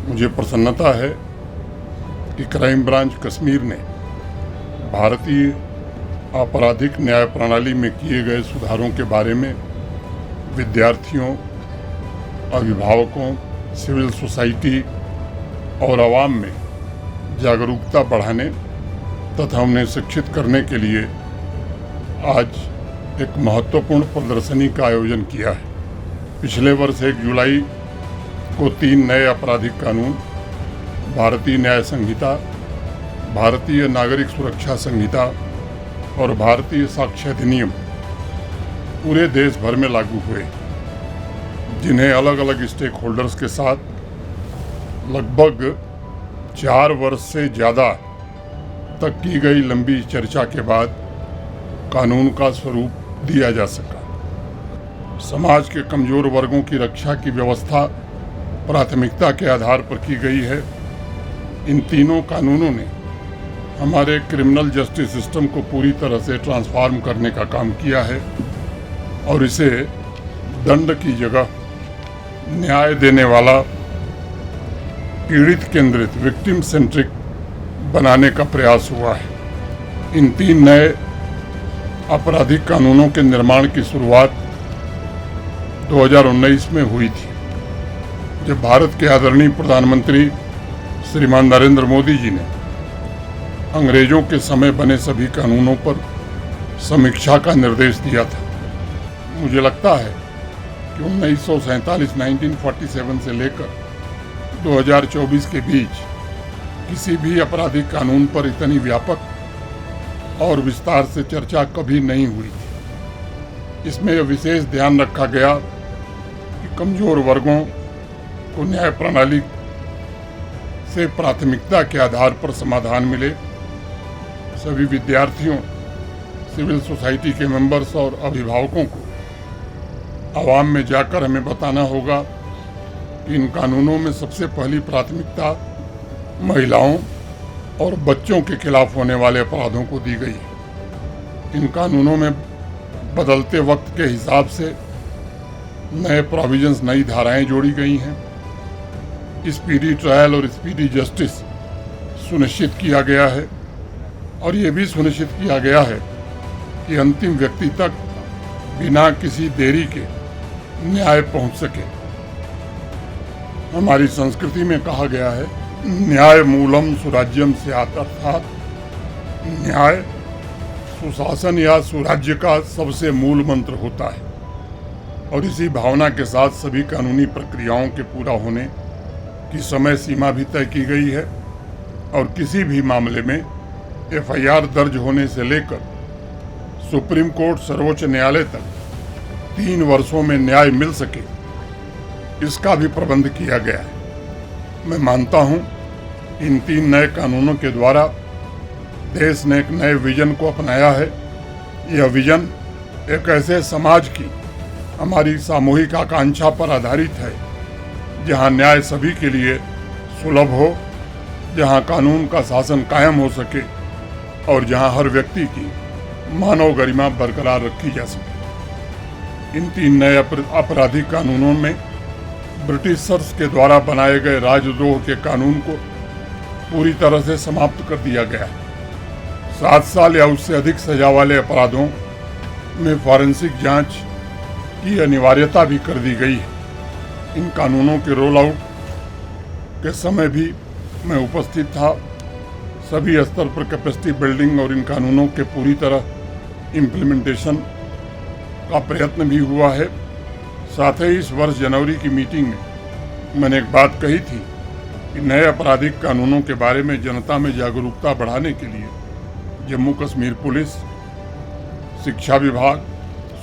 मुझे प्रसन्नता है कि क्राइम ब्रांच कश्मीर ने भारतीय आपराधिक न्याय प्रणाली में किए गए सुधारों के बारे में विद्यार्थियों, अभिभावकों, सिविल सोसाइटी और आवाम में जागरूकता बढ़ाने तथा उन्हें शिक्षित करने के लिए आज एक महत्वपूर्ण प्रदर्शनी का आयोजन किया है। पिछले वर्ष 1 जुलाई को 3 नए आपराधिक कानून, भारतीय न्याय संहिता, भारतीय नागरिक सुरक्षा संहिता और भारतीय साक्ष्य अधिनियम पूरे देश भर में लागू हुए, जिन्हें अलग अलग स्टेक होल्डर्स के साथ लगभग 4 वर्ष से ज़्यादा तक की गई लंबी चर्चा के बाद कानून का स्वरूप दिया जा सका। समाज के कमज़ोर वर्गों की रक्षा की व्यवस्था प्राथमिकता के आधार पर की गई है। इन तीनों कानूनों ने हमारे क्रिमिनल जस्टिस सिस्टम को पूरी तरह से ट्रांसफॉर्म करने का काम किया है और इसे दंड की जगह न्याय देने वाला, पीड़ित केंद्रित, विक्टिम सेंट्रिक बनाने का प्रयास हुआ है। इन 3 नए आपराधिक कानूनों के निर्माण की शुरुआत 2019 में हुई थी, जब भारत के आदरणीय प्रधानमंत्री श्रीमान नरेंद्र मोदी जी ने अंग्रेजों के समय बने सभी कानूनों पर समीक्षा का निर्देश दिया था। मुझे लगता है कि 1947 से लेकर 2024 के बीच किसी भी आपराधिक कानून पर इतनी व्यापक और विस्तार से चर्चा कभी नहीं हुई थी। इसमें यह विशेष ध्यान रखा गया कि कमज़ोर वर्गों को न्याय प्रणाली से प्राथमिकता के आधार पर समाधान मिले। सभी विद्यार्थियों, सिविल सोसाइटी के मेंबर्स और अभिभावकों को आवाम में जाकर हमें बताना होगा कि इन कानूनों में सबसे पहली प्राथमिकता महिलाओं और बच्चों के खिलाफ होने वाले अपराधों को दी गई है। इन कानूनों में बदलते वक्त के हिसाब से नए प्रोविजंस, नई धाराएं जोड़ी गई हैं। स्पीडी ट्रायल और स्पीडी जस्टिस सुनिश्चित किया गया है और ये भी सुनिश्चित किया गया है कि अंतिम व्यक्ति तक बिना किसी देरी के न्याय पहुंच सके। हमारी संस्कृति में कहा गया है, न्याय मूलम सुराज्यम स्यात्, अर्थात न्याय सुशासन या सुराज्य का सबसे मूल मंत्र होता है और इसी भावना के साथ सभी कानूनी प्रक्रियाओं के पूरा होने की समय सीमा भी तय की गई है और किसी भी मामले में FIR दर्ज होने से लेकर सुप्रीम कोर्ट, सर्वोच्च न्यायालय तक 3 वर्षों में न्याय मिल सके, इसका भी प्रबंध किया गया है। मैं मानता हूं इन 3 नए कानूनों के द्वारा देश ने एक नए विजन को अपनाया है। यह विजन एक ऐसे समाज की हमारी सामूहिक आकांक्षा पर आधारित है जहां न्याय सभी के लिए सुलभ हो, जहां कानून का शासन कायम हो सके और जहां हर व्यक्ति की मानव गरिमा बरकरार रखी जा सके। इन 3 नए आपराधिक कानूनों में ब्रिटिशर्स के द्वारा बनाए गए राजद्रोह के कानून को पूरी तरह से समाप्त कर दिया गया है। 7 साल या उससे अधिक सजा वाले अपराधों में फॉरेंसिक जांच की अनिवार्यता भी कर दी गई है। इन कानूनों के रोल आउट के समय भी मैं उपस्थित था। सभी स्तर पर कैपेसिटी बिल्डिंग और इन कानूनों के पूरी तरह इम्प्लीमेंटेशन का प्रयत्न भी हुआ है। साथ ही इस वर्ष जनवरी की मीटिंग में मैंने एक बात कही थी कि नए आपराधिक कानूनों के बारे में जनता में जागरूकता बढ़ाने के लिए जम्मू कश्मीर पुलिस, शिक्षा विभाग,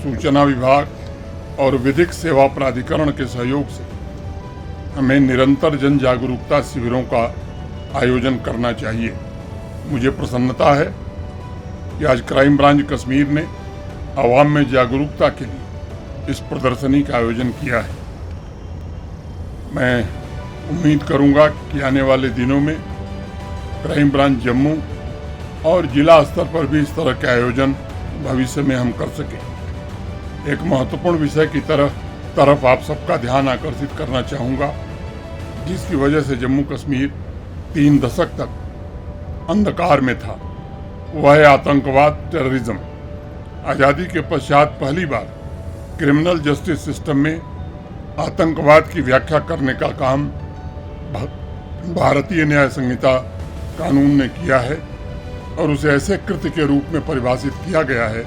सूचना विभाग और विधिक सेवा प्राधिकरण के सहयोग से हमें निरंतर जन जागरूकता शिविरों का आयोजन करना चाहिए। मुझे प्रसन्नता है कि आज क्राइम ब्रांच कश्मीर ने आवाम में जागरूकता के लिए इस प्रदर्शनी का आयोजन किया है। मैं उम्मीद करूंगा कि आने वाले दिनों में क्राइम ब्रांच जम्मू और जिला स्तर पर भी इस तरह के आयोजन भविष्य में हम कर सकें। एक महत्वपूर्ण विषय की तरफ आप सबका ध्यान आकर्षित करना चाहूँगा, जिसकी वजह से जम्मू कश्मीर 3 दशक तक अंधकार में था। वह है आतंकवाद, टेररिज्म। आज़ादी के पश्चात पहली बार क्रिमिनल जस्टिस सिस्टम में आतंकवाद की व्याख्या करने का काम भारतीय न्याय संहिता कानून ने किया है और उसे ऐसे कृत्य के रूप में परिभाषित किया गया है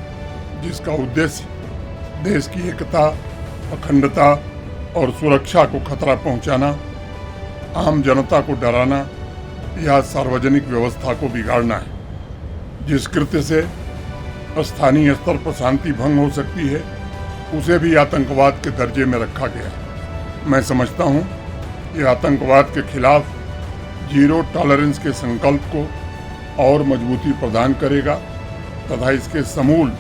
जिसका उद्देश्य देश की एकता, अखंडता और सुरक्षा को खतरा पहुंचाना, आम जनता को डराना या सार्वजनिक व्यवस्था को बिगाड़ना है। जिस कृत्य से स्थानीय स्तर पर शांति भंग हो सकती है, उसे भी आतंकवाद के दर्जे में रखा गया है। मैं समझता हूँ ये आतंकवाद के खिलाफ जीरो टॉलरेंस के संकल्प को और मजबूती प्रदान करेगा तथा इसके समूल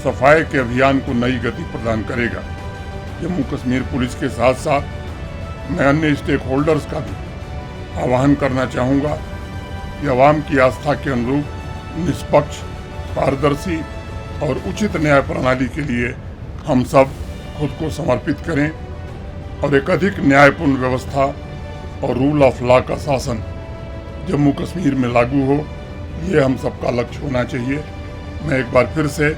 सफाई के अभियान को नई गति प्रदान करेगा। जम्मू कश्मीर पुलिस के साथ साथ मैं अन्य स्टेक होल्डर्स का भी आह्वान करना चाहूँगा कि आवाम की आस्था के अनुरूप निष्पक्ष, पारदर्शी और उचित न्याय प्रणाली के लिए हम सब खुद को समर्पित करें और एक अधिक न्यायपूर्ण व्यवस्था और रूल ऑफ लॉ का शासन जम्मू कश्मीर में लागू हो, ये हम सबका लक्ष्य होना चाहिए। मैं एक बार फिर से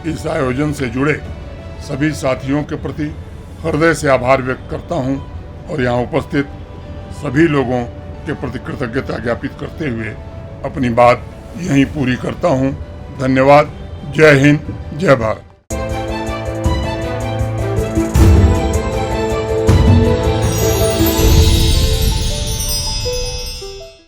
इस आयोजन से जुड़े सभी साथियों के प्रति हृदय से आभार व्यक्त करता हूं और यहाँ उपस्थित सभी लोगों के प्रति कृतज्ञता ज्ञापित करते हुए अपनी बात यहीं पूरी करता हूं। धन्यवाद। जय हिंद, जय भारत।